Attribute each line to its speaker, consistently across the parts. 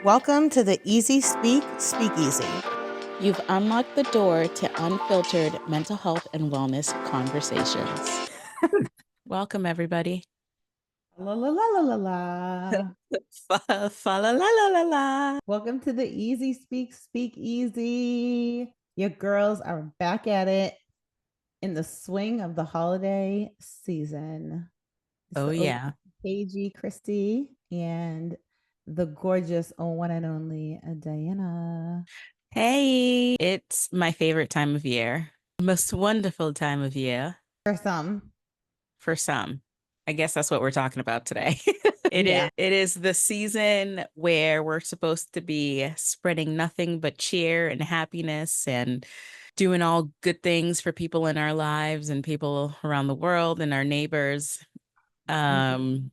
Speaker 1: Welcome to the Easy Speak Speakeasy.
Speaker 2: You've unlocked the door to unfiltered mental health and wellness conversations. Welcome, everybody.
Speaker 3: La la la la la la.
Speaker 2: Fa la la la la la.
Speaker 3: Welcome to the Easy Speak Easy. Your girls are back at it in the swing of the holiday season.
Speaker 2: Oh, yeah.
Speaker 3: KG Kristi and the gorgeous one and only Dahyana.
Speaker 2: Hey, it's my favorite time of year. Most wonderful time of year.
Speaker 3: For some.
Speaker 2: For some. I guess that's what we're talking about today.
Speaker 3: Yeah.
Speaker 2: It is the season where we're supposed to be spreading nothing but cheer and happiness and doing all good things for people in our lives and people around the world and our neighbors. And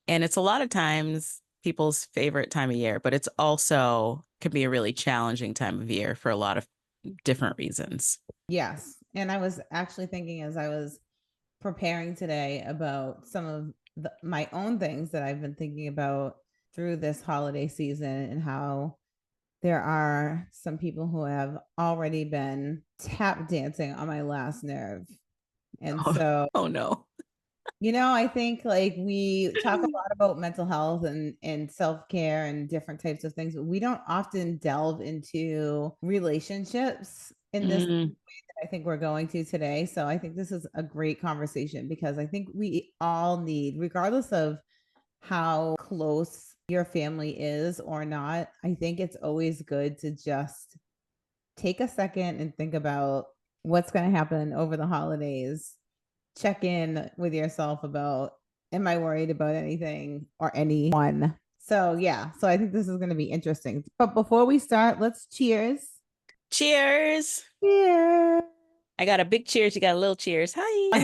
Speaker 2: it's a lot of times people's favorite time of year, but it's also can be a really challenging time of year for a lot of different reasons.
Speaker 3: Yes. And I was actually thinking as I was preparing today about some of my own things that I've been thinking about through this holiday season and how there are some people who have already been tap dancing on my last nerve. And
Speaker 2: Oh no.
Speaker 3: I think like we talk a lot about mental health and self-care and different types of things, but we don't often delve into relationships in this way that I think we're going to today. So I think this is a great conversation because I think we all need, regardless of how close your family is or not, I think it's always good to just take a second and think about what's going to happen over the holidays. Check in with yourself about, am I worried about anything or anyone? So yeah, so I think this is going to be interesting. But before we start, let's cheers.
Speaker 2: Cheers.
Speaker 3: Cheers.
Speaker 2: I got a big cheers. You got a little cheers. Hi.
Speaker 3: I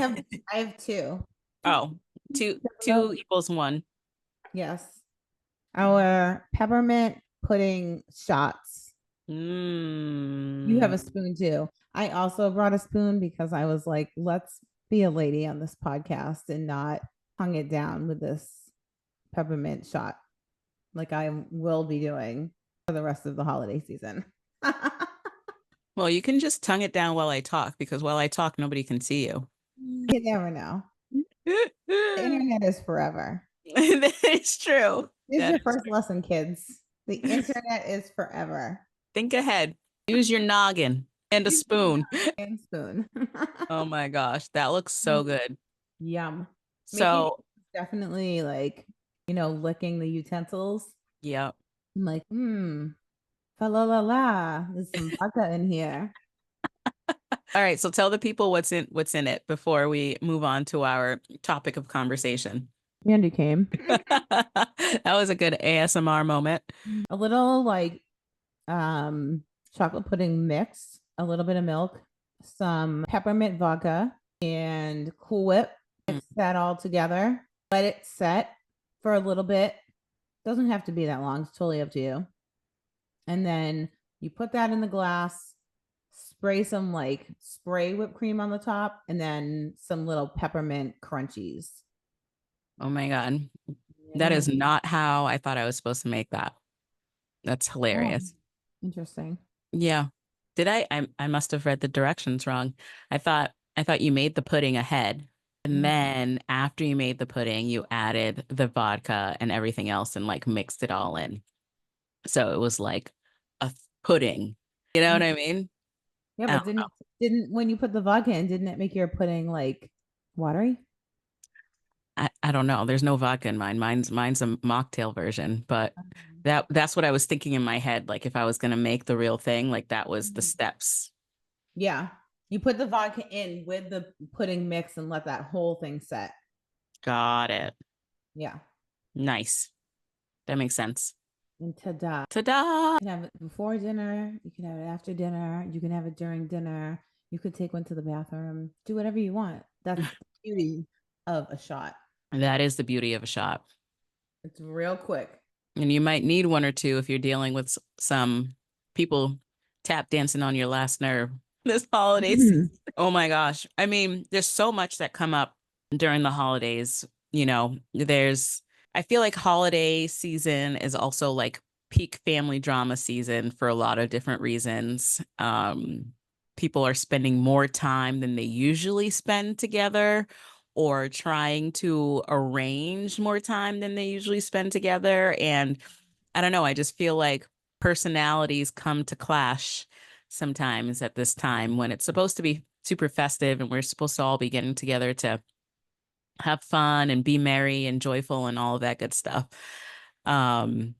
Speaker 3: have two.
Speaker 2: Oh, two equals one.
Speaker 3: Yes. Our peppermint pudding shots. You have a spoon too. I also brought a spoon because I was like, let's be a lady on this podcast and not tongue it down with this peppermint shot like I will be doing for the rest of the holiday season.
Speaker 2: Well, you can just tongue it down while I talk because while I talk, nobody can see you.
Speaker 3: You never know. The internet is forever.
Speaker 2: That is true.
Speaker 3: This is your first lesson, kids. The internet is forever.
Speaker 2: Think ahead. Use your noggin and a spoon.
Speaker 3: And spoon.
Speaker 2: Oh my gosh, that looks so good.
Speaker 3: Yum.
Speaker 2: So
Speaker 3: definitely like, licking the utensils.
Speaker 2: yeah.
Speaker 3: I'm like, fa la la la. There's some vodka in here.
Speaker 2: All right, so tell the people what's in it before we move on to our topic of conversation.
Speaker 3: Candy came.
Speaker 2: That was a good ASMR moment.
Speaker 3: A little like chocolate pudding mix, a little bit of milk, some peppermint vodka, and Cool Whip. Mix that all together. Let it set for a little bit. Doesn't have to be that long. It's totally up to you. And then you put that in the glass, spray some like spray whipped cream on the top, and then some little peppermint crunchies.
Speaker 2: Oh my God. That is not how I thought I was supposed to make that. That's hilarious.
Speaker 3: Oh, interesting.
Speaker 2: Yeah. Did I must have read the directions wrong. I thought you made the pudding ahead. And then after you made the pudding, you added the vodka and everything else and like mixed it all in. So it was like a pudding. You know what I mean?
Speaker 3: Yeah, but didn't when you put the vodka in, didn't it make your pudding like watery?
Speaker 2: I don't know. There's no vodka in mine. Mine's a mocktail version, but that's what I was thinking in my head. Like if I was gonna make the real thing, like that was the steps.
Speaker 3: Yeah. You put the vodka in with the pudding mix and let that whole thing set.
Speaker 2: Got it.
Speaker 3: Yeah.
Speaker 2: Nice. That makes sense.
Speaker 3: And ta-da.
Speaker 2: Ta-da.
Speaker 3: You can have it before dinner. You can have it after dinner. You can have it during dinner. You could take one to the bathroom. Do whatever you want. That's the beauty of a shot.
Speaker 2: That is the beauty of a shot.
Speaker 3: It's real quick.
Speaker 2: And you might need one or two if you're dealing with some people tap dancing on your last nerve this holiday season. Oh my gosh. I mean, there's so much that come up during the holidays. I feel like holiday season is also like peak family drama season for a lot of different reasons. People are spending more time than they usually spend together, or trying to arrange more time than they usually spend together. And I don't know, I just feel like personalities come to clash sometimes at this time when it's supposed to be super festive and we're supposed to all be getting together to have fun and be merry and joyful and all of that good stuff. Um,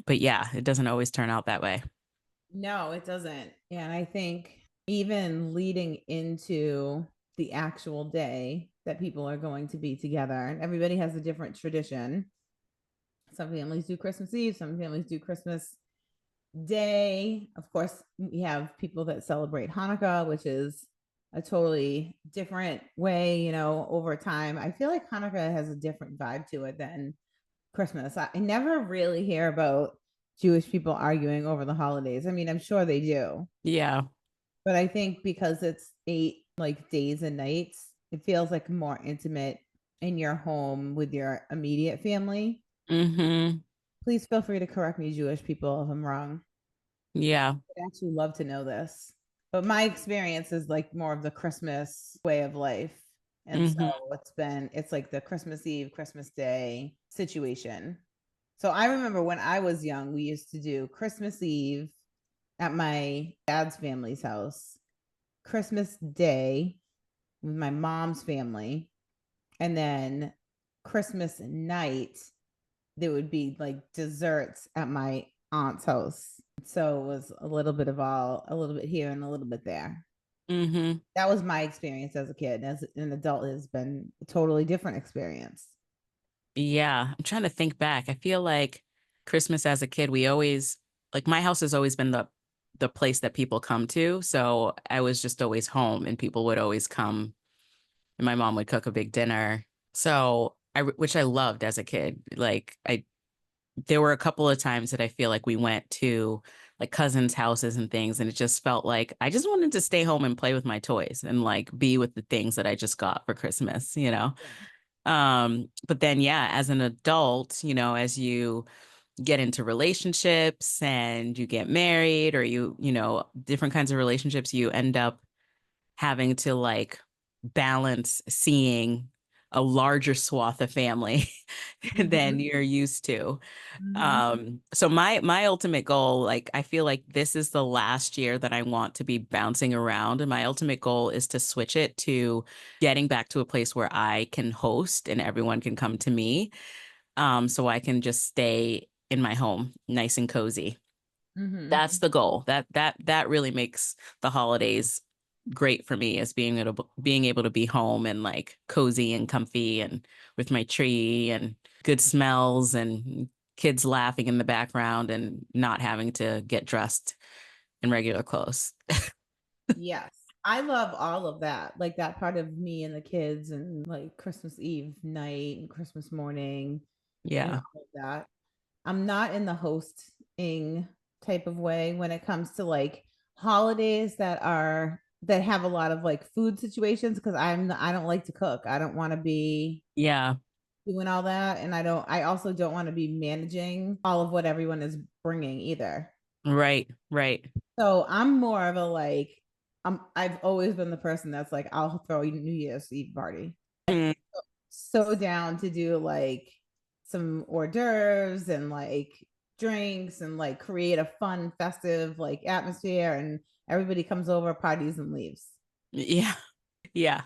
Speaker 2: but yeah, it doesn't always turn out that way.
Speaker 3: No, it doesn't. And I think even leading into the actual day that people are going to be together, and everybody has a different tradition. Some families do Christmas Eve, some families do Christmas Day. Of course, we have people that celebrate Hanukkah, which is a totally different way, over time. I feel like Hanukkah has a different vibe to it than Christmas. I never really hear about Jewish people arguing over the holidays. I mean, I'm sure they do,
Speaker 2: Yeah.
Speaker 3: but I think because it's 8 like days and nights, it feels like more intimate in your home with your immediate family.
Speaker 2: Mm-hmm.
Speaker 3: Please feel free to correct me, Jewish people, if I'm wrong.
Speaker 2: Yeah.
Speaker 3: I'd actually love to know this. But my experience is like more of the Christmas way of life. And so
Speaker 2: Mm-hmm.
Speaker 3: it's like the Christmas Eve, Christmas Day situation. So I remember when I was young, we used to do Christmas Eve at my dad's family's house, Christmas Day with my mom's family, and then Christmas night, there would be like desserts at my aunt's house. So it was a little bit of a little bit here and a little bit there.
Speaker 2: Mm-hmm.
Speaker 3: That was my experience as a kid. As an adult, it has been a totally different experience.
Speaker 2: Yeah. I'm trying to think back. I feel like Christmas as a kid, we always like my house has always been the place that people come to. So I was just always home and people would always come and my mom would cook a big dinner. So which I loved as a kid. Like there were a couple of times that I feel like we went to like cousins' houses and things, and it just felt like I just wanted to stay home and play with my toys and like be with the things that I just got for Christmas, you know? But then yeah, as an adult, as you get into relationships and you get married or different kinds of relationships, you end up having to like balance seeing a larger swath of family than
Speaker 3: Mhm.
Speaker 2: you're used to.
Speaker 3: Mhm.
Speaker 2: So my ultimate goal, like I feel like this is the last year that I want to be bouncing around. And my ultimate goal is to switch it to getting back to a place where I can host and everyone can come to me. So I can just stay in my home, nice and cozy.
Speaker 3: Mhm.
Speaker 2: That's the goal. That really makes the holidays great for me, is being able to be home and like cozy and comfy and with my tree and good smells and kids laughing in the background and not having to get dressed in regular clothes.
Speaker 3: Yes. I love all of that. Like that part of me and the kids and like Christmas Eve night and Christmas morning and
Speaker 2: Yeah.
Speaker 3: all of that. I'm not in the hosting type of way when it comes to like holidays that have a lot of like food situations, because I don't like to cook. I don't want to be
Speaker 2: Yeah.
Speaker 3: doing all that, and I also don't want to be managing all of what everyone is bringing either.
Speaker 2: Right. Right.
Speaker 3: So I'm more of a like I've always been the person that's like I'll throw a New Year's Eve party.
Speaker 2: Mm,
Speaker 3: So down to do like some hors d'oeuvres and like drinks and like create a fun festive like atmosphere, and everybody comes over, parties, and leaves.
Speaker 2: yeah. Yeah.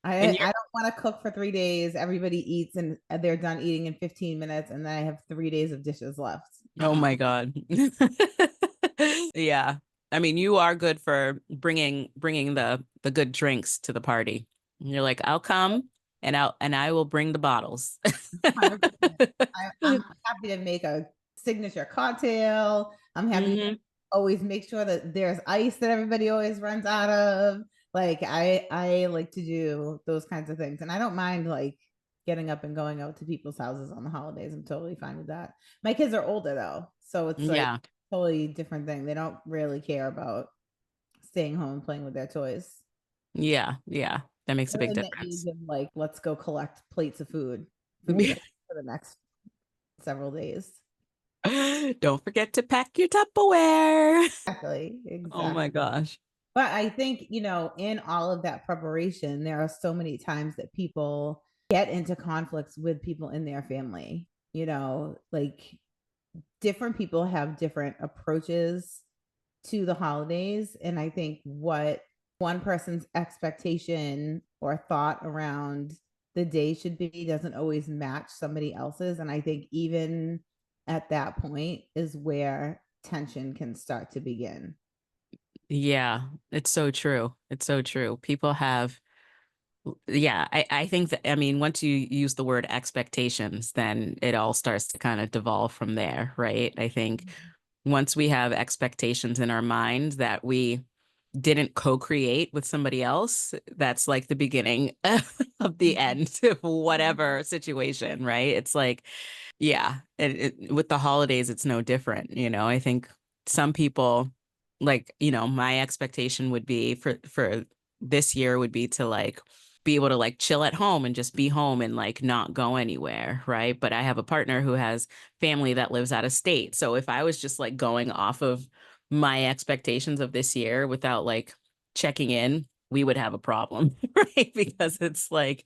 Speaker 3: I
Speaker 2: And
Speaker 3: I don't want to cook for 3 days. Everybody eats and they're done eating in 15 minutes, and then I have 3 days of dishes left.
Speaker 2: oh my God. Yeah. I mean, you are good for bringing the good drinks to the party. And you're like, I'll come and I will bring the bottles.
Speaker 3: 100%. I'm happy to make a signature cocktail. I'm happy to
Speaker 2: Hmm.
Speaker 3: always make sure that there's ice that everybody always runs out of. Like I like to do those kinds of things, and I don't mind like getting up and going out to people's houses on the holidays. I'm totally fine with that. My kids are older though, so it's like
Speaker 2: Yeah.
Speaker 3: totally different thing. They don't really care about staying home and playing with their toys.
Speaker 2: Yeah. Yeah. That makes a
Speaker 3: They're
Speaker 2: big
Speaker 3: in the age
Speaker 2: difference.
Speaker 3: of like, let's go collect plates of food for me to for the next several days.
Speaker 2: Don't forget to pack your Tupperware.
Speaker 3: Exactly.
Speaker 2: Oh my
Speaker 3: Exactly.
Speaker 2: gosh.
Speaker 3: But I think, in all of that preparation, there are so many times that people get into conflicts with people in their family. Like different people have different approaches to the holidays. And I think what one person's expectation or thought around the day should be doesn't always match somebody else's. And I think even at that point is where tension can start to begin.
Speaker 2: Yeah, it's so true. It's so true. People have, yeah, I think that, I mean, once you use the word expectations, then it all starts to kind of devolve from there, right? I think once we have expectations in our mind that we didn't co-create with somebody else, that's like the beginning of the end of whatever situation, right? It's like, yeah, with the holidays, it's no different. I think some people, like, my expectation would be for this year would be to like be able to like chill at home and just be home and like not go anywhere, right? But I have a partner who has family that lives out of state. So if I was just like going off of my expectations of this year without like checking in, we would have a problem, right? Because it's like,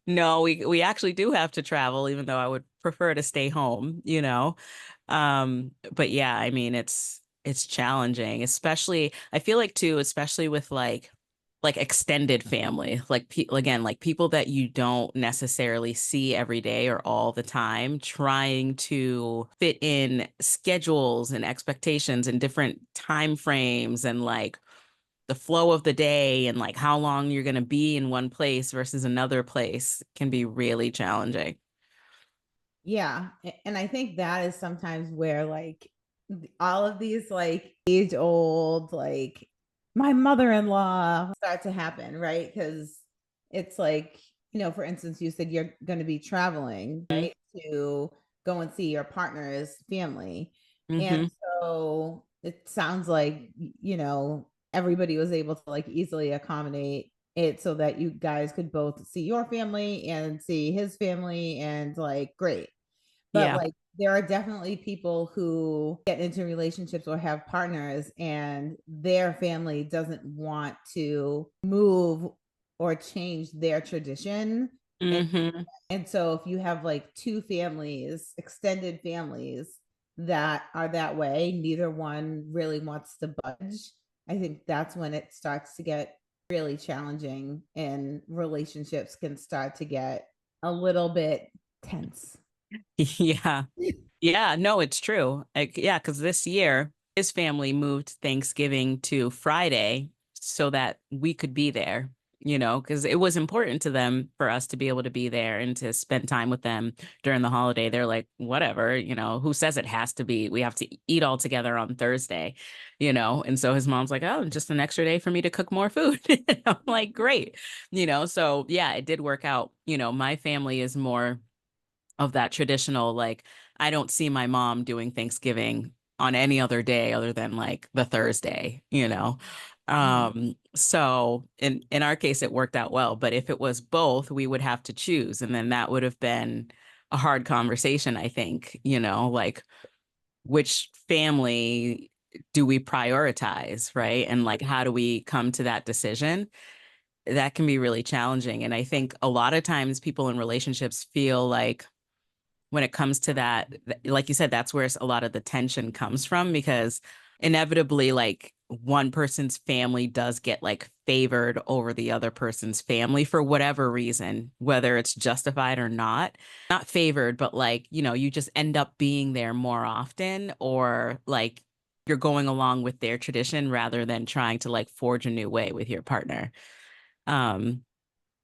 Speaker 2: no, we actually do have to travel, even though I would prefer to stay home. But yeah, I mean, it's challenging, especially I feel like too, especially with like extended family, like again, like people that you don't necessarily see every day or all the time, trying to fit in schedules and expectations and different time frames and like the flow of the day and like how long you're going to be in one place versus another place can be really challenging.
Speaker 3: Yeah. And I think that is sometimes where like all of these like age old, like my mother-in-law start to happen, right? Because it's like, for instance, you said you're going to be traveling, right, to go and see your partner's family. And
Speaker 2: Mm-hmm.
Speaker 3: so it sounds like, everybody was able to like easily accommodate it so that you guys could both see your family and see his family and like great. But
Speaker 2: Yeah.
Speaker 3: like there are definitely people who get into relationships or have partners and their family doesn't want to move or change their tradition. And,
Speaker 2: Mm-hmm.
Speaker 3: and so if you have like two families, extended families that are that way, neither one really wants to budge. I think that's when it starts to get really challenging and relationships can start to get a little bit tense.
Speaker 2: Yeah. Yeah, no, it's true. Like, yeah, because this year his family moved Thanksgiving to Friday so that we could be there, because it was important to them for us to be able to be there and to spend time with them during the holiday. They're like, whatever, who says it has to be? We have to eat all together on Thursday. And so his mom's like, oh, just an extra day for me to cook more food. I'm like, great. So yeah, it did work out. My family is more of that traditional, like, I don't see my mom doing Thanksgiving on any other day other than like the Thursday. So in our case it worked out well, but if it was both, we would have to choose, and then that would have been a hard conversation, I think, like which family do we prioritize, right? And like how do we come to that decision? That can be really challenging, and I think a lot of times people in relationships feel like when it comes to that, like you said, that's where a lot of the tension comes from, because inevitably, like one person's family does get like favored over the other person's family for whatever reason, whether it's justified or not. Not favored, but like, you just end up being there more often, or like you're going along with their tradition rather than trying to like forge a new way with your partner. Um,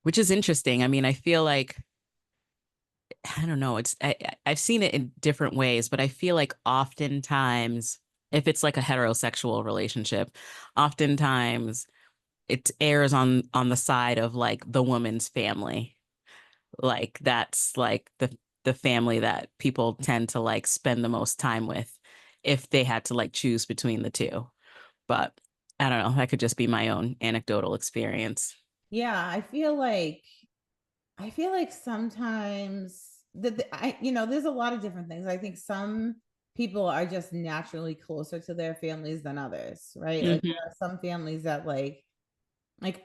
Speaker 2: which is interesting. I mean, I feel like I don't know. I've seen it in different ways, but I feel like oftentimes, if it's like a heterosexual relationship, oftentimes it airs on the side of like the woman's family. Like that's like the family that people tend to like spend the most time with if they had to like choose between the two. But I don't know. That could just be my own anecdotal experience.
Speaker 3: Yeah, I feel like sometimes that there's a lot of different things. I think some people are just naturally closer to their families than others, right? Like
Speaker 2: Mhm.
Speaker 3: there are some families that like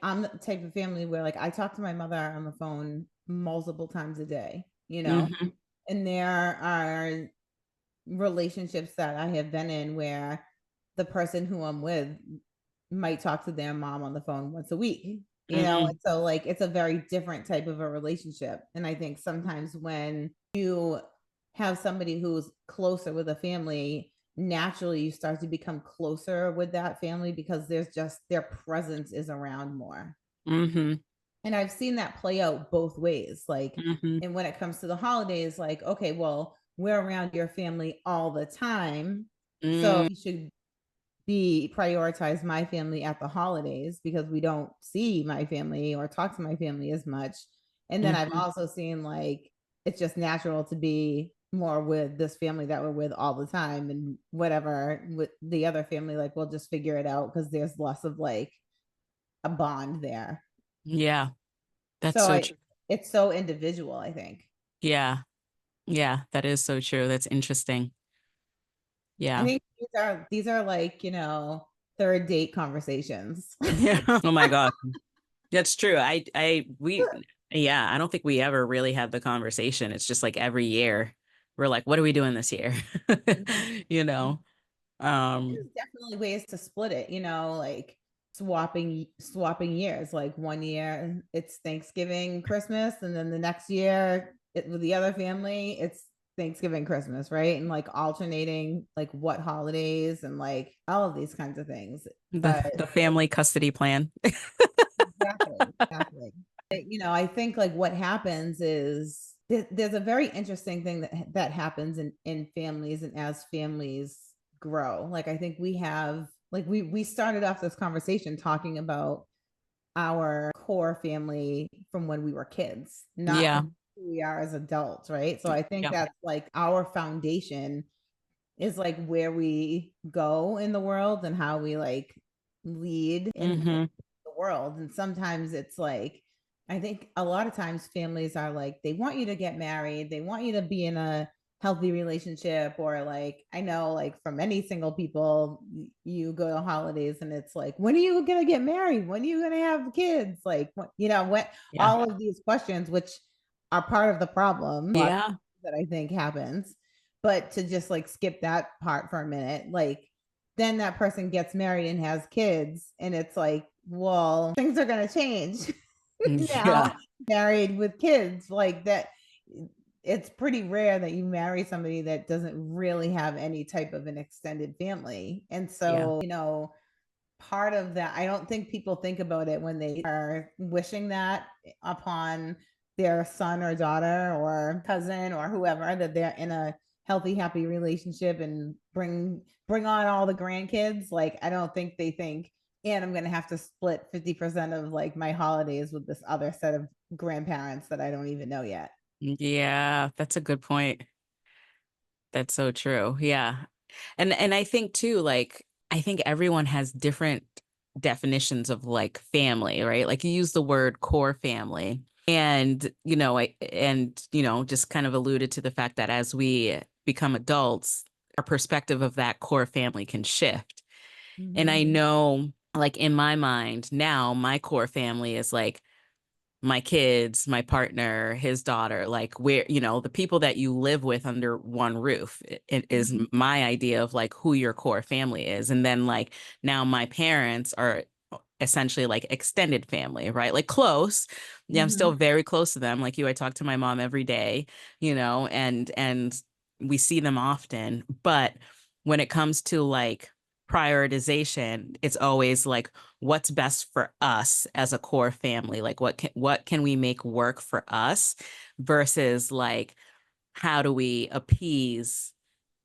Speaker 3: I'm the type of family where like I talk to my mother on the phone multiple times a day,
Speaker 2: Mhm.
Speaker 3: and there are relationships that I have been in where the person who I'm with might talk to their mom on the phone once a week,
Speaker 2: Mhm.
Speaker 3: and so like it's a very different type of a relationship. And I think sometimes when you have somebody who's closer with a family, naturally you start to become closer with that family because there's just their presence is around more.
Speaker 2: Mhm.
Speaker 3: And I've seen that play out both ways. Like,
Speaker 2: Mhm.
Speaker 3: and when it comes to the holidays, like, okay, well, we're around your family all the time. So
Speaker 2: Mm.
Speaker 3: you should be prioritize my family at the holidays because we don't see my family or talk to my family as much. And then I've
Speaker 2: Mhm.
Speaker 3: also seen like it's just natural to be more with this family that we're with all the time, and whatever with the other family, like we'll just figure it out because there's less of like a bond there.
Speaker 2: Yeah, that's
Speaker 3: So
Speaker 2: so
Speaker 3: I
Speaker 2: true.
Speaker 3: it's so individual, I think.
Speaker 2: Yeah. Yeah, that is so true. That's interesting.
Speaker 3: I
Speaker 2: Yeah.
Speaker 3: think these are like, third date conversations.
Speaker 2: Yeah. Oh my God. That's true. Yeah, I don't think we ever really had the conversation. It's just like every year we're like, what are we doing this year? You know? Um,
Speaker 3: There's definitely ways to split it, like swapping years. Like one year it's Thanksgiving, Christmas, and then the next year with the other family, it's Thanksgiving, Christmas, right? And like alternating like what holidays and like all of these kinds of things. But
Speaker 2: the family custody plan.
Speaker 3: exactly, exactly. I think like what happens is there's a very interesting thing that happens in families and as families grow. Like I think we have like we started off this conversation talking about our core family from when we were kids, not
Speaker 2: Yeah.
Speaker 3: from who we are as adults, right? So I think
Speaker 2: Yeah.
Speaker 3: that's like our foundation is like where we go in the world and how we like lead in
Speaker 2: Hmm.
Speaker 3: the world. And sometimes it's like, I think a lot of times families are like, they want you to get married, they want you to be in a healthy relationship, or like, I know, like for many single people, you go to holidays and it's like, when are you going to get married? When are you going to have kids? Like, what
Speaker 2: Yeah.
Speaker 3: all of these questions, which are part of the problem, a lot
Speaker 2: Yeah.
Speaker 3: that I think happens. But to just like skip that part for a minute, like then that person gets married and has kids, and it's like, well, things are going to change now,
Speaker 2: Yeah.
Speaker 3: married with kids like that. It's pretty rare that you marry somebody that doesn't really have any type of an extended family. And
Speaker 2: Yeah.
Speaker 3: so, part of that, I don't think people think about it when they are wishing that upon their son or daughter or cousin or whoever, that they're in a healthy, happy relationship and bring on all the grandkids. Like I don't think they think, and I'm gonna have to split 50% of like my holidays with this other set of grandparents that I don't even know yet.
Speaker 2: Yeah. That's a good point. That's so true. Yeah. And I think too, like, I think everyone has different definitions of like family, right? Like you use the word core family. And, just kind of alluded to the fact that as we become adults, our perspective of that core family can shift. And I
Speaker 3: Mhm.
Speaker 2: know, like in my mind now, my core family is like my kids, my partner, his daughter, like where, the people that you live with under one roof. It is
Speaker 3: Mhm.
Speaker 2: my idea of like who your core family is. And then like now my parents are essentially like extended family, right? Like close. Yeah, I'm still
Speaker 3: Mhm.
Speaker 2: very close to them. Like you, I talk to my mom every day, and we see them often. But when it comes to like prioritization, it's always like what's best for us as a core family? Like what can we make work for us versus like how do we appease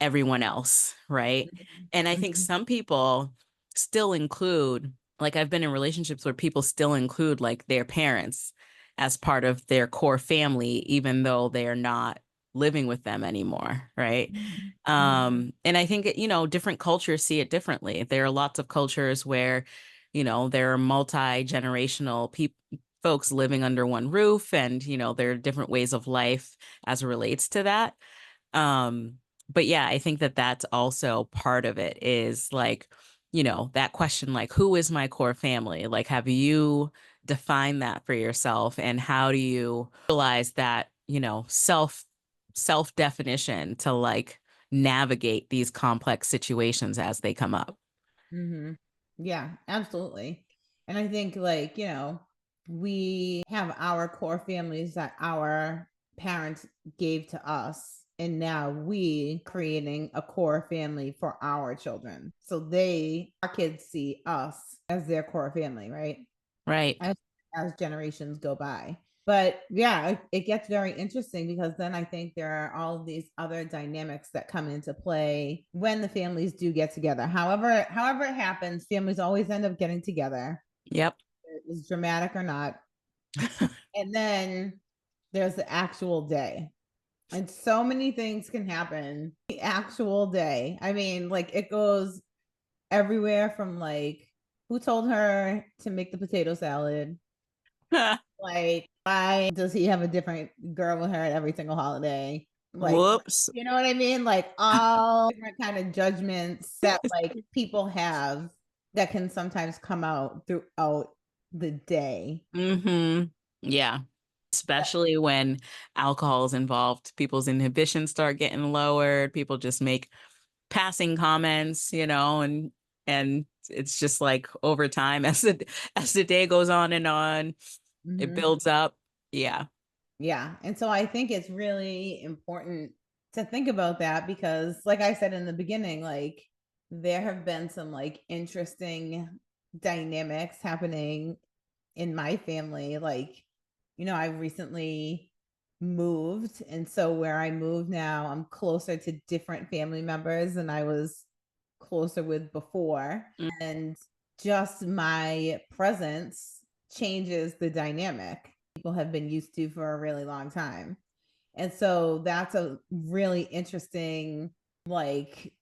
Speaker 2: everyone else, right? And I think
Speaker 3: Mhm.
Speaker 2: some people still include, like I've been in relationships where people still include like their parents as part of their core family, even though they are not living with them anymore, right?
Speaker 3: Mhm.
Speaker 2: And I think, different cultures see it differently. There are lots of cultures where, there are multi-generational folks living under one roof, and, there are different ways of life as it relates to that. Um, But yeah, I think that that's also part of it is like, that question, like, who is my core family? Like, have you defined that for yourself? And how do you realize that, self definition to like navigate these complex situations as they come up?
Speaker 3: Mm-hmm. Yeah, absolutely. And I think, like, we have our core families that our parents gave to us. And now we creating a core family for our children. So our kids see us as their core family, right?
Speaker 2: Right.
Speaker 3: As generations go by. But yeah, it gets very interesting because then I think there are all of these other dynamics that come into play when the families do get together. However it happens, families always end up getting together.
Speaker 2: Yep.
Speaker 3: It's dramatic or not. And then there's the actual day. And so many things can happen the actual day. I mean, like it goes everywhere from like who told her to make the potato salad. Like, why does he have a different girl with her at every single holiday? Like,
Speaker 2: Whoops.
Speaker 3: you know what I mean? Like all different kind of judgments that like people have that can sometimes come out throughout the day.
Speaker 2: Yeah. Especially when alcohol is involved, people's inhibitions start getting lowered. People just make passing comments, and it's just like over time as the day goes on and on, it
Speaker 3: Mhm.
Speaker 2: builds up. Yeah.
Speaker 3: Yeah. And so I think it's really important to think about that because, like I said in the beginning, like there have been some like interesting dynamics happening in my family. Like, I recently moved. And so where I moved now, I'm closer to different family members than I was closer with before.
Speaker 2: Mm.
Speaker 3: And just my presence changes the dynamic people have been used to for a really long time. And so that's a really interesting like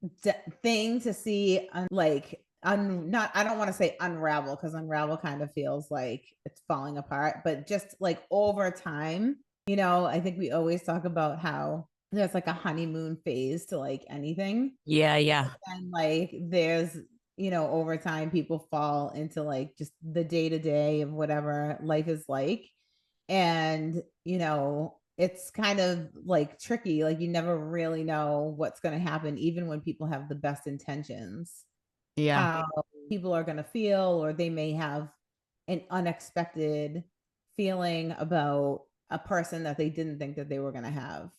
Speaker 3: thing to see not I don't want to say unravel because unravel kind of feels like it's falling apart, but just like over time, I think we always talk about how there's like a honeymoon phase to like anything.
Speaker 2: Yeah, yeah.
Speaker 3: And like there's, over time people fall into like just the day to day of whatever life is like. And, it's kind of like tricky. Like you never really know what's going to happen, even when people have the best intentions,
Speaker 2: Yeah.
Speaker 3: how people are going to feel, or they may have an unexpected feeling about a person that they didn't think that they were going to have.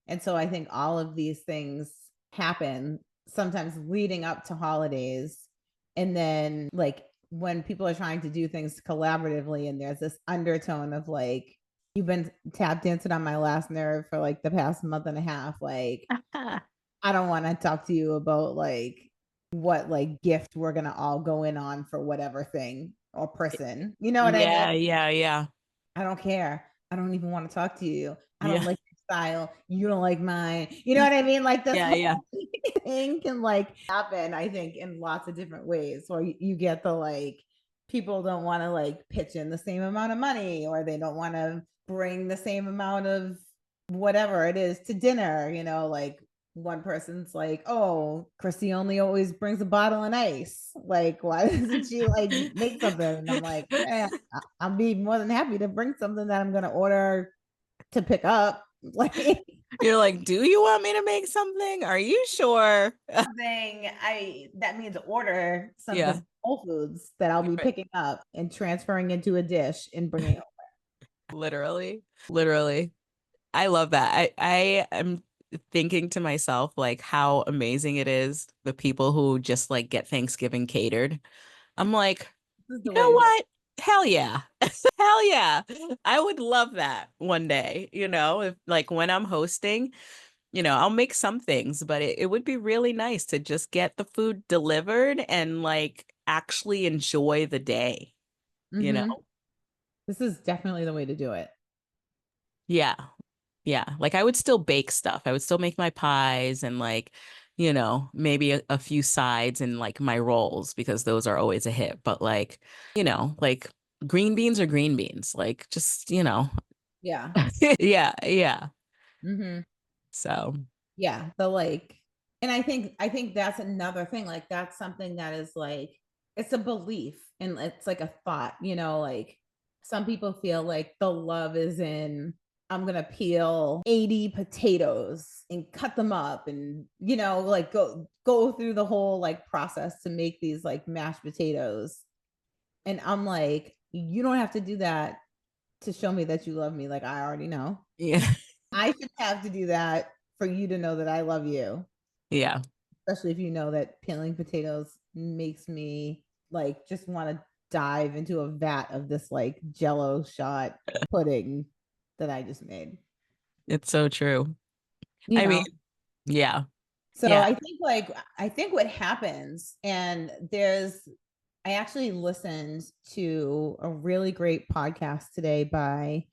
Speaker 3: And so I think all of these things happen sometimes leading up to holidays. And then, like, when people are trying to do things collaboratively, and there's this undertone of like, you've been tap dancing on my last nerve for like the past month and a half. Like, I don't want to talk to you about like what like gift we're gonna all go in on for whatever thing or person. You know what I mean?
Speaker 2: Yeah, yeah, yeah.
Speaker 3: I don't care. I don't even want to talk to you. I don't
Speaker 2: Yeah.
Speaker 3: like your style. You don't like mine. You know what I mean? Like this
Speaker 2: Yeah, yeah.
Speaker 3: whole thing can like happen, I think, in lots of different ways. Or you get the like people don't want to like pitch in the same amount of money, or they don't want to bring the same amount of whatever it is to dinner, like one person's like, oh, Kristi only always brings a bottle of ice. Like, why doesn't she like make something? And I'm like, I'll be more than happy to bring something that I'm gonna order to pick up. Like
Speaker 2: You're like, do you want me to make something? Are you sure?
Speaker 3: something that means order something
Speaker 2: Yeah.
Speaker 3: from Whole Foods that I'll be
Speaker 2: Right.
Speaker 3: picking up and transferring into a dish and bringing it.
Speaker 2: Literally. Literally. I love that. I am thinking to myself like how amazing it is the people who just like get Thanksgiving catered. I'm like,
Speaker 3: This is
Speaker 2: you
Speaker 3: the way
Speaker 2: know
Speaker 3: to do
Speaker 2: what? Hell yeah. Hell yeah. I would love that one day, if like when I'm hosting, I'll make some things, but it would be really nice to just get the food delivered and like actually enjoy the day,
Speaker 3: it.
Speaker 2: you know?
Speaker 3: This is definitely the way to do it.
Speaker 2: Yeah. Yeah, like I would still bake stuff. I would still make my pies and like, maybe a few sides and like my rolls because those are always a hit. But like green beans are green beans. Like just,
Speaker 3: Yeah.
Speaker 2: yeah, yeah.
Speaker 3: hmm
Speaker 2: So
Speaker 3: Yeah. The like And I think that's another thing. Like that's something that is like, it's a belief and it's like a thought, like some people feel like the love is in, I'm gonna peel 80 potatoes and cut them up and like go through the whole like process to make these like mashed potatoes. And I'm like, you don't have to do that to show me that you love me. Like I already know.
Speaker 2: Yeah.
Speaker 3: I should have to do that for you to know that I love you.
Speaker 2: Yeah.
Speaker 3: Especially if you know that peeling potatoes makes me like just want to dive into a vat of this like jello shot pudding that I just made.
Speaker 2: It's so true.
Speaker 3: You
Speaker 2: I
Speaker 3: know.
Speaker 2: mean, yeah.
Speaker 3: So
Speaker 2: Yeah.
Speaker 3: I think what happens, and I actually listened to a really great podcast today by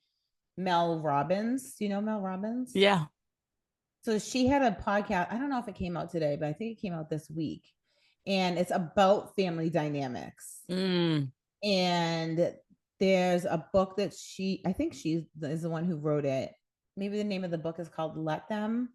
Speaker 3: Mel Robbins. Do you know Mel Robbins?
Speaker 2: Yeah.
Speaker 3: So she had a podcast. I don't know if it came out today, but I think it came out this week. And it's about family dynamics.
Speaker 2: Mm.
Speaker 3: And there's a book that I think she is the one who wrote it. Maybe the name of the book is called Let Them.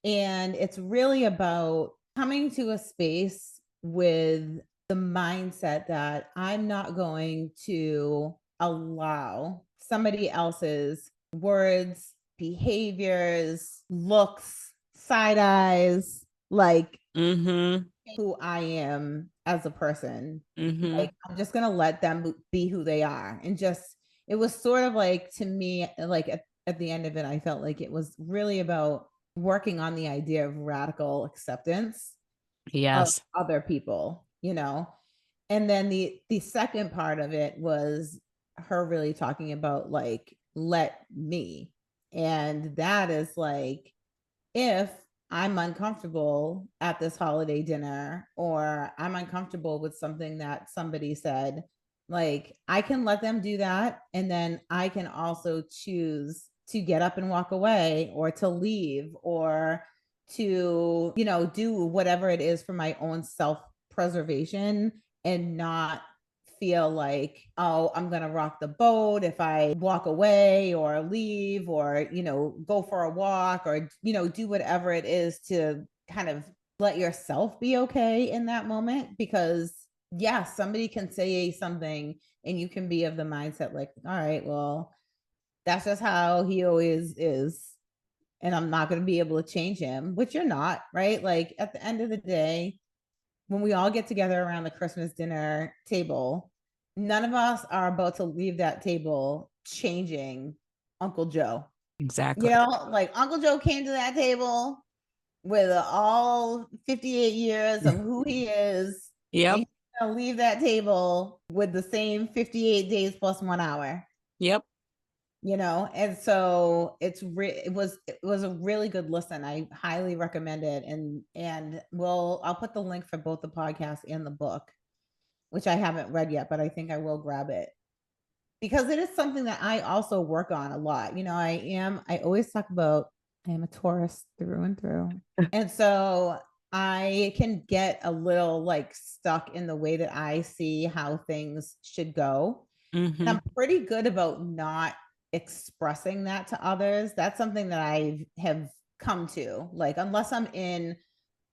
Speaker 3: And it's really about coming to a space with the mindset that I'm not going to allow somebody else's words, behaviors, looks, side eyes, like
Speaker 2: Mm-hmm.
Speaker 3: who I am as a person.
Speaker 2: Mm-hmm.
Speaker 3: Like I'm just gonna let them be who they are. And just it was sort of like, to me, like at the end of it, I felt like it was really about working on the idea of radical acceptance of
Speaker 2: Yes.
Speaker 3: other people, And then the second part of it was her really talking about like let me. And that is like, if I'm uncomfortable at this holiday dinner or I'm uncomfortable with something that somebody said, like I can let them do that. And then I can also choose to get up and walk away or to leave or to, do whatever it is for my own self preservation and not feel like, oh, I'm going to rock the boat if I walk away or leave or, go for a walk or, do whatever it is to kind of let yourself be okay in that moment. Because, yeah, somebody can say something and you can be of the mindset like, all right, well, that's just how he always is. And I'm not going to be able to change him, which you're not, right? Like at the end of the day, when we all get together around the Christmas dinner table, none of us are about to leave that table changing Uncle Joe.
Speaker 2: Exactly.
Speaker 3: Like Uncle Joe came to that table with all 58 years of who he is.
Speaker 2: Yep.
Speaker 3: And he's gonna leave that table with the same 58 days plus 1 hour.
Speaker 2: Yep.
Speaker 3: And so it was a really good listen. I highly recommend it. And I'll put the link for both the podcast and the book, which I haven't read yet, but I think I will grab it because it is something that I also work on a lot. I always talk about, I am a Taurus through and through. And so I can get a little like stuck in the way that I see how things should go.
Speaker 2: Mm-hmm.
Speaker 3: I'm pretty good about not expressing that to others. That's something that I have come to. Like, unless I'm in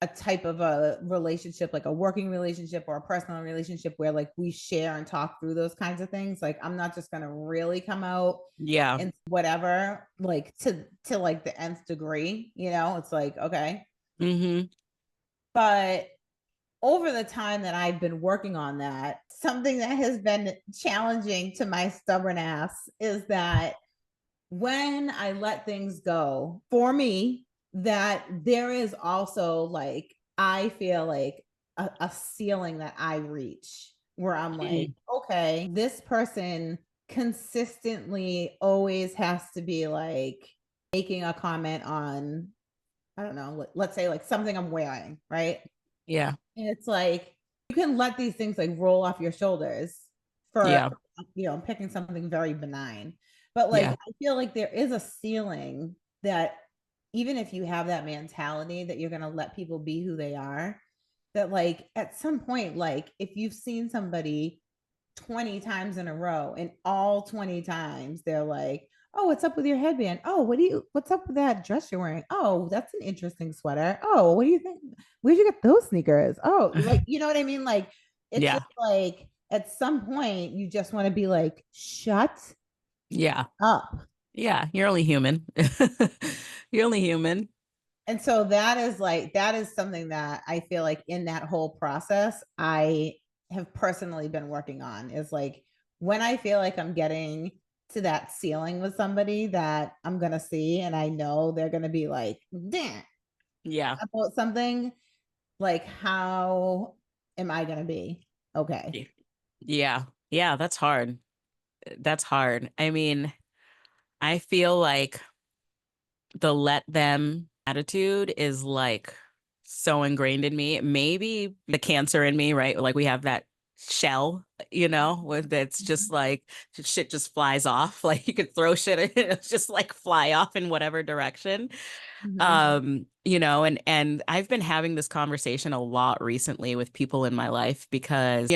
Speaker 3: a type of a relationship, like a working relationship or a personal relationship where like we share and talk through those kinds of things, like I'm not just going to really come out and whatever, like to like the nth degree, it's like, okay.
Speaker 2: Mm-hmm.
Speaker 3: But over the time that I've been working on that, something that has been challenging to my stubborn ass is that when I let things go, for me, that there is also like, I feel like a ceiling that I reach where I'm like, okay, this person consistently always has to be like making a comment on, I don't know, let's say like something I'm wearing, right?
Speaker 2: Yeah.
Speaker 3: And it's like, you can let these things like roll off your shoulders for, picking something very benign. But like, I feel like there is a ceiling that even if you have that mentality that you're going to let people be who they are, that like at some point, like if you've seen somebody 20 times in a row and all 20 times they're like, Oh, what's up with your headband? Oh, what's up with that dress you're wearing? Oh, that's an interesting sweater. Oh, what do you think? Where'd you get those sneakers? Oh, like, you know what I mean? Like, it's
Speaker 2: Yeah.
Speaker 3: just like at some point you just want to be like, shut
Speaker 2: Yeah.
Speaker 3: up.
Speaker 2: Yeah. You're only human. You're only human.
Speaker 3: And so that is something that I feel like in that whole process, I have personally been working on is like when I feel like I'm getting to that ceiling with somebody that I'm going to see and I know they're going to be like, damn,
Speaker 2: Yeah.
Speaker 3: about something, like, how am I going to be? Okay.
Speaker 2: Yeah. Yeah. That's hard. That's hard. I mean, I feel like the let them attitude is like so ingrained in me. Maybe the cancer in me, right? Like we have that shell, where that's just like shit just flies off. Like you could throw shit and it's just like fly off in whatever direction.
Speaker 3: Mhm.
Speaker 2: And I've been having this conversation a lot recently with people in my life because,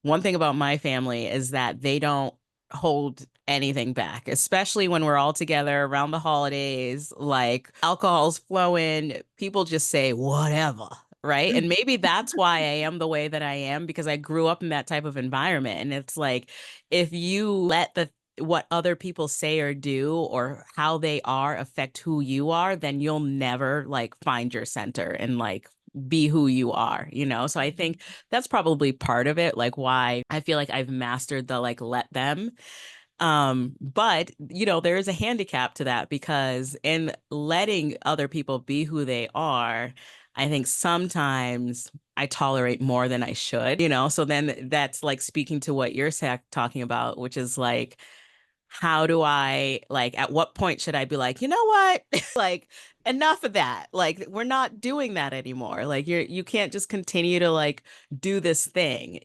Speaker 2: one thing about my family is that they don't hold anything back, especially when we're all together around the holidays, like alcohol's flowing, people just say whatever. Right. And maybe that's why I am the way that I am because I grew up in that type of environment. And it's like, if you let what other people say or do or how they are affect who you are, then you'll never like find your center and like be who you are, So I think that's probably part of it, like why I feel like I've mastered the like let them. But there is a handicap to that because in letting other people be who they are, I think sometimes I tolerate more than I should, So then that's like speaking to what you're talking about, which is like, how do I like at what point should I be like, you know what? Like enough of that. Like we're not doing that anymore. Like you can't just continue to like do this thing,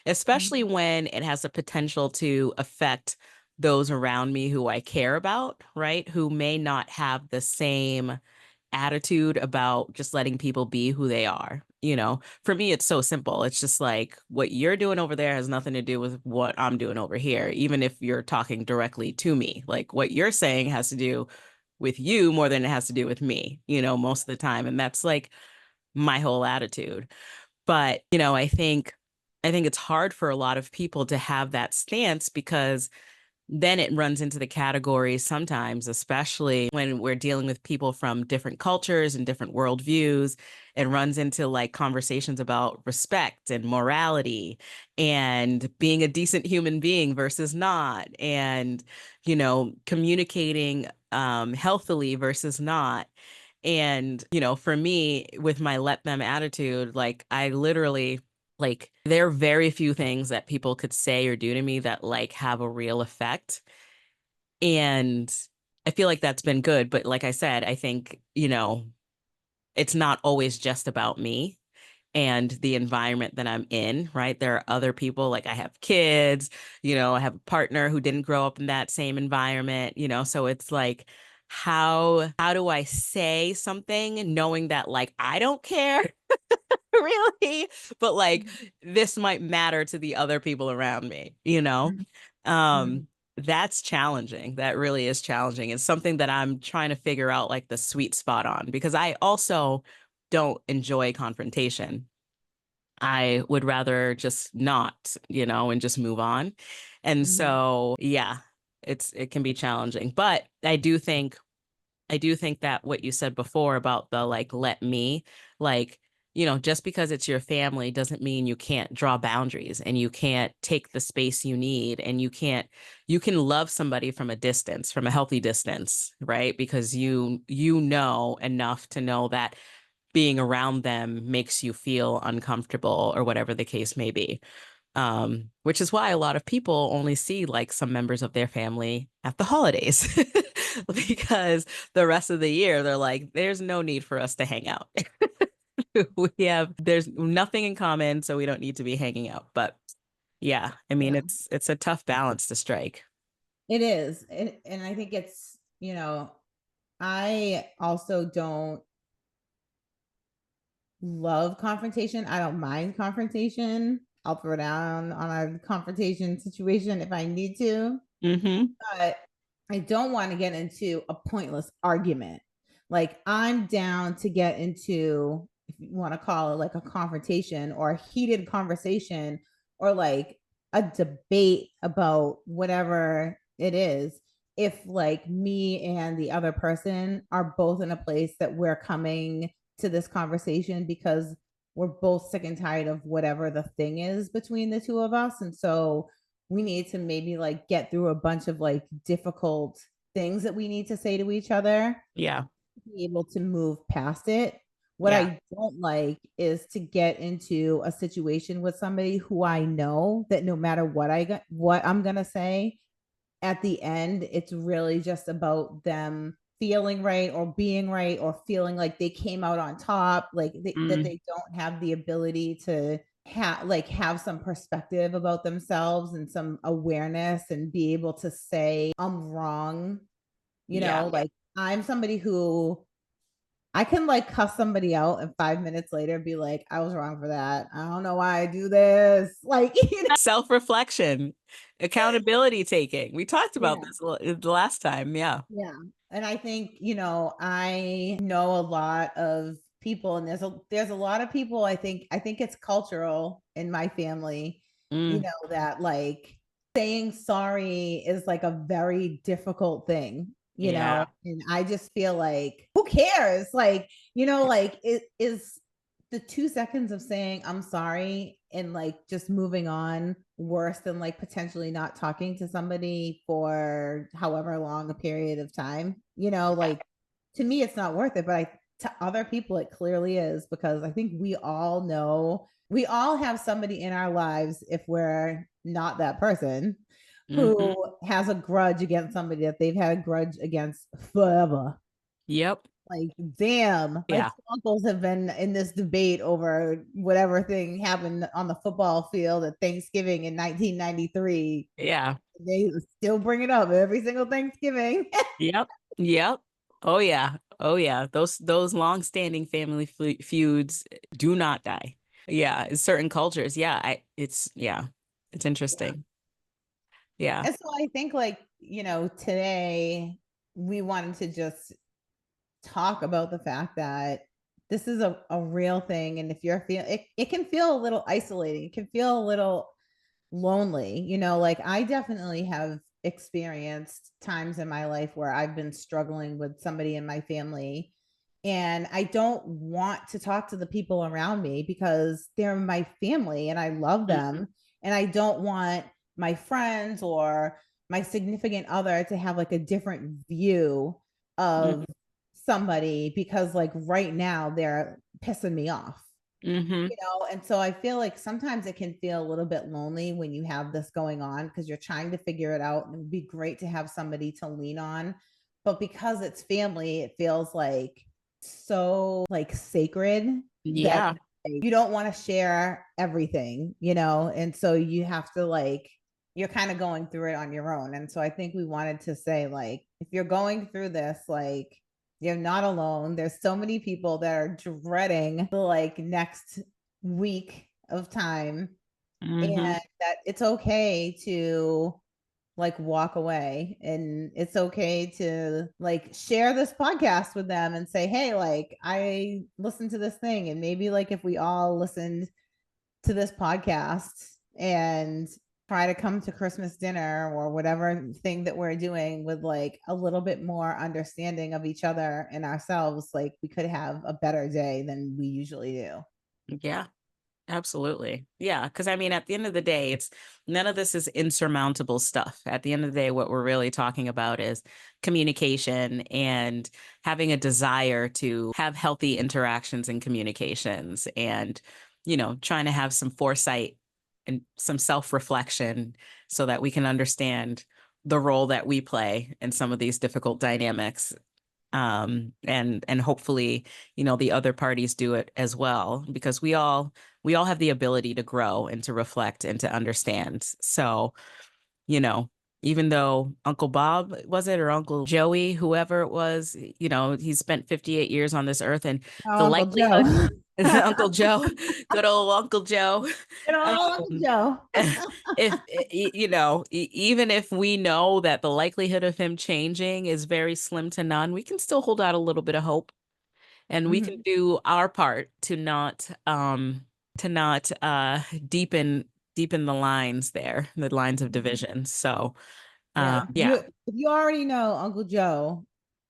Speaker 2: Especially when it has the potential to affect those around me who I care about, right? Who may not have the same attitude about just letting people be who they are. For me, it's so simple. It's just like what you're doing over there has nothing to do with what I'm doing over here, even if you're talking directly to me. Like what you're saying has to do with you more than it has to do with me, most of the time. And that's like my whole attitude. But, I think it's hard for a lot of people to have that stance because then it runs into the categories sometimes, especially when we're dealing with people from different cultures and different worldviews. It runs into like conversations about respect and morality and being a decent human being versus not, and, communicating healthily versus not. And, for me, with my let them attitude, like I literally like there are very few things that people could say or do to me that like have a real effect. And I feel like that's been good. But like I said, I think, it's not always just about me and the environment that I'm in, right? There are other people, like I have kids, I have a partner who didn't grow up in that same environment, so it's like, how do I say something knowing that like I don't care really, but like this might matter to the other people around me,
Speaker 3: Mhm.
Speaker 2: Um, that's challenging. That really is challenging. It's something that I'm trying to figure out like the sweet spot on because I also don't enjoy confrontation. I would rather just not, and just move on. And
Speaker 3: Mhm.
Speaker 2: so, yeah, it can be challenging. But I do think that what you said before about the like, let me, like, just because it's your family doesn't mean you can't draw boundaries and you can't take the space you need and you can love somebody from a distance, from a healthy distance, right? Because you know enough to know that being around them makes you feel uncomfortable or whatever the case may be. Which is why a lot of people only see like some members of their family at the holidays because the rest of the year they're like, there's no need for us to hang out. There's nothing in common, so we don't need to be hanging out. But yeah, I mean,
Speaker 3: Yeah,
Speaker 2: it's a tough balance to strike.
Speaker 3: it is. And I think it's, I also don't love confrontation. I don't mind confrontation. I'll throw down on a confrontation situation if I need to.
Speaker 2: Hmm.
Speaker 3: But I don't want to get into a pointless argument. Like, I'm down to get into, if you want to call it like a confrontation or a heated conversation or like a debate about whatever it is. If like me and the other person are both in a place that we're coming to this conversation because we're both sick and tired of whatever the thing is between the two of us. And so we need to maybe like get through a bunch of like difficult things that we need to say to each other,
Speaker 2: Yeah.
Speaker 3: be able to move past it. What
Speaker 2: Yeah.
Speaker 3: I don't like is to get into a situation with somebody who I know that no matter what I'm going to say, at the end, it's really just about them feeling right or being right or feeling like they came out on top, like that
Speaker 2: Mm,
Speaker 3: they don't have the ability to have some perspective about themselves and some awareness and be able to say I'm wrong.
Speaker 2: yeah.
Speaker 3: Like, I'm somebody who I can like cuss somebody out and 5 minutes later be like, I was wrong for that. I don't know why I do this. Like,
Speaker 2: Self-reflection, accountability taking. We talked about
Speaker 3: yeah.
Speaker 2: this the last time. Yeah.
Speaker 3: Yeah. And I think, I know a lot of people, and there's a lot of people, I think it's cultural in my family,
Speaker 2: Mm,
Speaker 3: that like saying sorry is like a very difficult thing,
Speaker 2: yeah.
Speaker 3: and I just feel like who cares? Like, like it is the 2 seconds of saying I'm sorry and like just moving on worse than like potentially not talking to somebody for however long a period of time. Like, to me it's not worth it, but to other people it clearly is, because I think we all know, we all have somebody in our lives, if we're not that person,
Speaker 2: Hmm.
Speaker 3: who has a grudge against somebody that they've had a grudge against forever.
Speaker 2: Yep.
Speaker 3: Like, damn, my
Speaker 2: Yeah.
Speaker 3: two uncles have been in this debate over whatever thing happened on the football field at Thanksgiving in 1993.
Speaker 2: Yeah.
Speaker 3: They still bring it up every single Thanksgiving.
Speaker 2: Yep. Yep. Oh yeah. Oh yeah. Those long-standing family feuds do not die. Yeah, in certain cultures. Yeah, it's
Speaker 3: Yeah.
Speaker 2: interesting. Yeah.
Speaker 3: And so I think, like, today we wanted to just talk about the fact that this is a real thing. And if you're feeling it, it can feel a little isolating. It can feel a little lonely. Like, I definitely have experienced times in my life where I've been struggling with somebody in my family, and I don't want to talk to the people around me because they're my family and I love
Speaker 2: Mhm.
Speaker 3: them, and I don't want my friends or my significant other to have like a different view of somebody because like right now they're pissing me off.
Speaker 2: Mm-hmm.
Speaker 3: And so I feel like sometimes it can feel a little bit lonely when you have this going on because you're trying to figure it out, and it would be great to have somebody to lean on. But because it's family, it feels like so like sacred that
Speaker 2: Yeah.
Speaker 3: you don't want to share everything, and so you have to like, you're kind of going through it on your own. And so I think we wanted to say, like, if you're going through this, like, you're not alone. There's so many people that are dreading the like next week of time,
Speaker 2: Mm-hmm.
Speaker 3: and that it's okay to like walk away, and it's okay to like share this podcast with them and say, hey, like, I listened to this thing, and maybe like if we all listened to this podcast and try to come to Christmas dinner or whatever thing that we're doing with like a little bit more understanding of each other and ourselves, like we could have a better day than we usually do.
Speaker 2: Yeah. Absolutely. Yeah. Because I mean, at the end of the day, it's none of this is insurmountable stuff. At the end of the day, what we're really talking about is communication and having a desire to have healthy interactions and communications and, trying to have some foresight and some self-reflection so that we can understand the role that we play in some of these difficult dynamics. And hopefully, the other parties do it as well, because we all have the ability to grow and to reflect and to understand. So, you know, even though Uncle Bob, was it, or Uncle Joey, whoever it was, he spent 58 years on this earth, and
Speaker 3: Oh,
Speaker 2: the
Speaker 3: Uncle
Speaker 2: likelihood,
Speaker 3: Joe.
Speaker 2: Uncle Joe, good old Uncle Joe.
Speaker 3: You know, Uncle
Speaker 2: Um,
Speaker 3: Joe.
Speaker 2: if even if we know that the likelihood of him changing is very slim to none, we can still hold out a little bit of hope, and we can
Speaker 3: Mhm.
Speaker 2: do our part to not deepen the lines there, the lines of division. So
Speaker 3: Yeah.
Speaker 2: yeah,
Speaker 3: If you already know Uncle Joe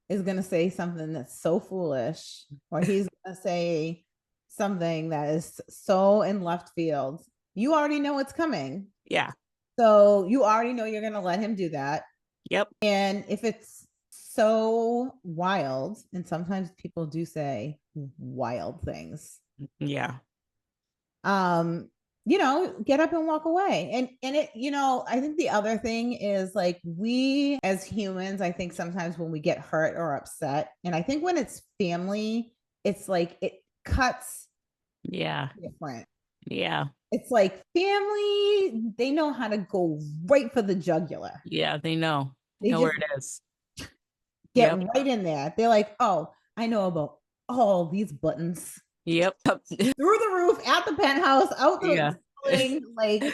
Speaker 3: is gonna say something that's so foolish, or he's gonna say something that is so in left field, you already know it's coming.
Speaker 2: yeah,
Speaker 3: So you already know you're gonna let him do that.
Speaker 2: yep,
Speaker 3: And if it's so wild, and sometimes people do say wild things,
Speaker 2: yeah,
Speaker 3: um, get up and walk away. And it, I think the other thing is like we as humans, I think sometimes when we get hurt or upset, and I think when it's family, it's like it cuts
Speaker 2: yeah,
Speaker 3: different.
Speaker 2: yeah,
Speaker 3: It's like family, they know how to go right for the jugular.
Speaker 2: yeah. They know,
Speaker 3: They
Speaker 2: where
Speaker 3: just
Speaker 2: it is.
Speaker 3: get
Speaker 2: Yep,
Speaker 3: right in there. They're like, oh, I know about all these buttons
Speaker 2: yep,
Speaker 3: through the roof, at the penthouse, out the
Speaker 2: yeah,
Speaker 3: ceiling,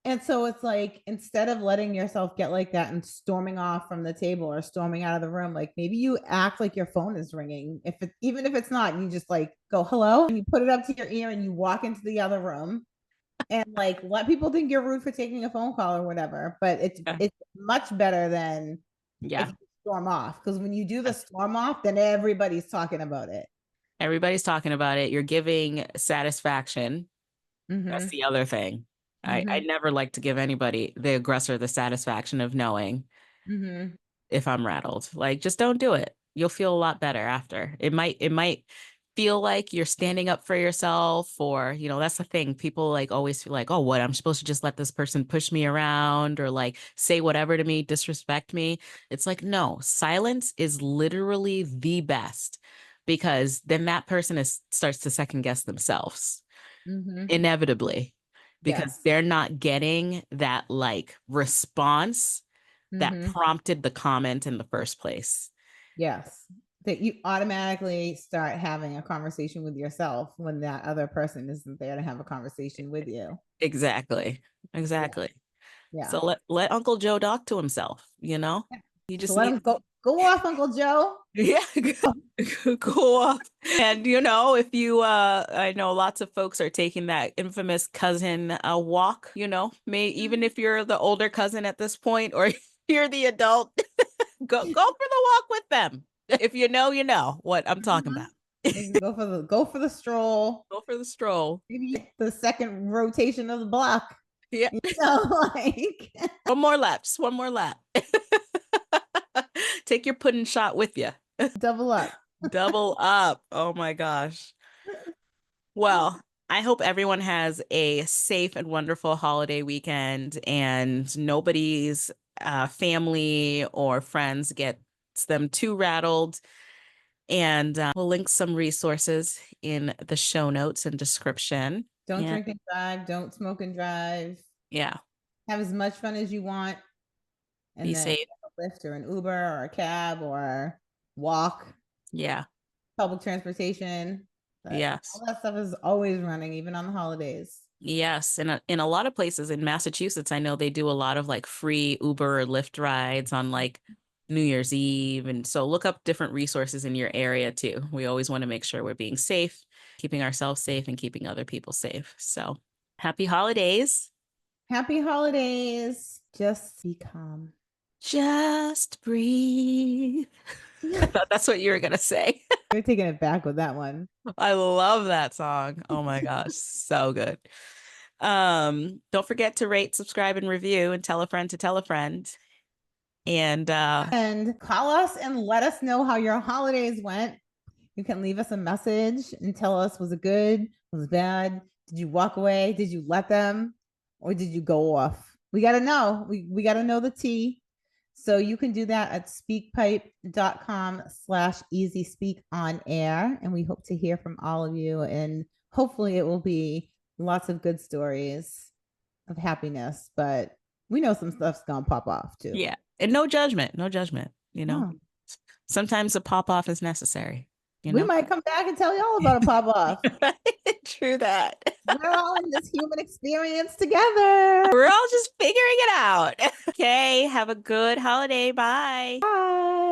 Speaker 3: And so it's like instead of letting yourself get like that and storming off from the table or storming out of the room, like maybe you act like your phone is ringing. Even if it's not, you just like go hello and you put it up to your ear and you walk into the other room and like let people think you're rude for taking a phone call or whatever. But it's
Speaker 2: yeah,
Speaker 3: it's much better than if
Speaker 2: yeah.
Speaker 3: you storm off, because when you do the storm off, then everybody's talking about it.
Speaker 2: Everybody's talking about it. You're giving satisfaction. That's
Speaker 3: Mm-hmm.
Speaker 2: the other thing. I
Speaker 3: Mm-hmm.
Speaker 2: never like to give anybody, the aggressor, the satisfaction of knowing
Speaker 3: Mm-hmm.
Speaker 2: if I'm rattled. Like, just don't do it. You'll feel a lot better after. It might feel like you're standing up for yourself, or, that's the thing. People like always feel like, oh, what? I'm supposed to just let this person push me around or like say whatever to me, disrespect me. It's like, no, silence is literally the best, because then that person starts to second guess themselves
Speaker 3: Mm-hmm.
Speaker 2: inevitably, because
Speaker 3: Yes.
Speaker 2: they're not getting that like response that
Speaker 3: Mm-hmm.
Speaker 2: prompted the comment in the first place.
Speaker 3: Yes. That you automatically start having a conversation with yourself when that other person isn't there to have a conversation with you.
Speaker 2: Exactly.
Speaker 3: Yeah.
Speaker 2: Exactly.
Speaker 3: Yeah.
Speaker 2: So let Uncle Joe talk to himself. He
Speaker 3: So
Speaker 2: just
Speaker 3: let
Speaker 2: needs,
Speaker 3: him go off, Uncle Joe.
Speaker 2: yeah, go off. And if you I know lots of folks are taking that infamous cousin walk, may even if you're the older cousin at this point, or you're the adult, go for the walk with them. If you know what I'm talking
Speaker 3: Mhm.
Speaker 2: about.
Speaker 3: Maybe go for the stroll.
Speaker 2: Go for the stroll.
Speaker 3: Maybe the second rotation of the block.
Speaker 2: Yeah.
Speaker 3: Like
Speaker 2: One more laps. One more lap. Take your pudding shot with you.
Speaker 3: double up.
Speaker 2: Double up. Oh my gosh. Well, I hope everyone has a safe and wonderful holiday weekend, and nobody's family or friends gets them too rattled. And we'll link some resources in the show notes and description.
Speaker 3: Don't
Speaker 2: And
Speaker 3: drink and drive. Don't smoke and drive.
Speaker 2: yeah,
Speaker 3: Have as much fun as you want,
Speaker 2: be
Speaker 3: and then
Speaker 2: safe.
Speaker 3: a Lyft or an Uber or a cab or walk,
Speaker 2: Yeah.
Speaker 3: public transportation. But
Speaker 2: Yes.
Speaker 3: all that stuff is always running, even on the holidays.
Speaker 2: Yes, in a lot of places in Massachusetts, I know they do a lot of like free Uber or Lyft rides on like New Year's Eve. And so look up different resources in your area too. We always want to make sure we're being safe, keeping ourselves safe and keeping other people safe. So happy holidays.
Speaker 3: Happy holidays. Just be calm.
Speaker 2: Just breathe. I
Speaker 3: You're
Speaker 2: thought that's what you were gonna say.
Speaker 3: taking it back with that one.
Speaker 2: I love that song. Oh my gosh, so good. Don't forget to rate, subscribe, and review, and tell a friend to tell a friend. And
Speaker 3: And call us and let us know how your holidays went. You can leave us a message and tell us, was it good? Was it bad? Did you walk away? Did you let them? Or did you go off? We got to know. We got to know the tea. So you can do that at speakpipe.com/easy speak on air. And we hope to hear from all of you. And hopefully it will be lots of good stories of happiness. But we know some stuff's going to pop off too.
Speaker 2: yeah, and no judgment, no judgment.
Speaker 3: No.
Speaker 2: Sometimes a pop off is necessary. You
Speaker 3: We
Speaker 2: know,
Speaker 3: might come back and tell y'all about a pop off.
Speaker 2: true that.
Speaker 3: We're all in this human experience together.
Speaker 2: We're all just figuring it out. Okay. Have a good holiday. Bye.
Speaker 3: Bye.